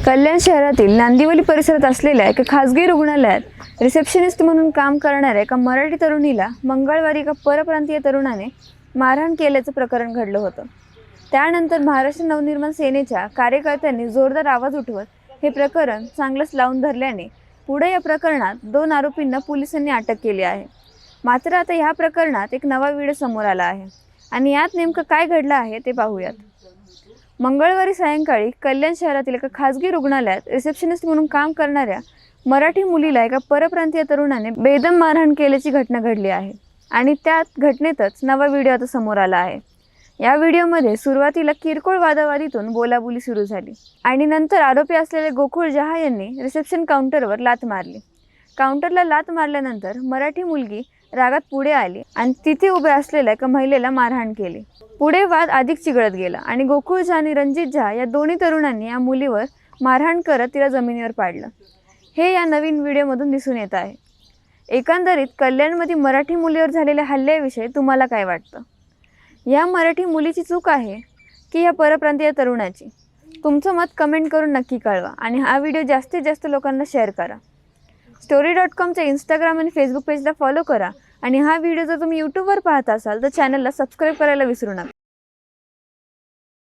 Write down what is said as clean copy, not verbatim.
कल्याण शहरातील नांदिवली परिसरात असलेल्या एका खासगी रुग्णालयात रिसेप्शनिस्ट म्हणून काम करणाऱ्या एका मराठी तरुणीला मंगळवारी एका परप्रांतीय तरुणाने मारहाण केल्याचं प्रकरण घडलं होतं। त्यानंतर महाराष्ट्र नवनिर्माण सेनेच्या कार्यकर्त्यांनी जोरदार आवाज उठवत हे प्रकरण चांगलंच लावून धरल्याने पुढे या प्रकरणात 2 आरोपींना पोलिसांनी अटक केली आहे। मात्र आता ह्या प्रकरणात एक नवा व्हिडिओ समोर आला आहे आणि यात नेमकं काय घडलं आहे ते पाहूयात। मंगळवारी सायंकाळी कल्याण शहरातील एका खासगी रुग्णालयात रिसेप्शनिस्ट म्हणून काम करणाऱ्या मराठी मुलीला एका परप्रांतीय तरुणाने बेदम मारहाण केल्याची घटना घडली आहे आणि त्यात घटनेतच नवा व्हिडिओ आता समोर आला आहे। या व्हिडिओमध्ये सुरुवातीला किरकोळ वादावादीतून बोलाबोली सुरू झाली आणि नंतर आरोपी असलेले गोकुळ जहा यांनी रिसेप्शन काउंटरवर लात मारली। काउंटरला लात मारल्यानंतर मराठी मुलगी रागात पुढे आली आणि तिथे उभे असलेल्या एका महिलेला मारहाण केली। पुढे वाद अधिक चिघळत गेला आणि गोकुळ झा आणि रणजित झा या दोन्ही तरुणांनी या मुलीवर मारहाण करत तिला जमिनीवर पाडलं। हे या नवीन व्हिडिओमधून दिसून येत आहे। एकंदरीत कल्याणमध्ये मराठी मुलीवर झालेल्या हल्ल्याविषयी तुम्हाला काय वाटतं? या मराठी मुलीची चूक आहे की या परप्रांतीय तरुणाची? तुमचं मत कमेंट करून नक्की कळवा आणि हा व्हिडिओ जास्तीत जास्त लोकांना शेअर करा। story.comच्या इंस्टाग्राम आणि फेसबुक पेजला फॉलो करा आणि हा व्हिडिओ जर तुम्ही यूट्यूबवर पाहत असाल तर चॅनलला सबस्क्राईब करायला विसरू नका।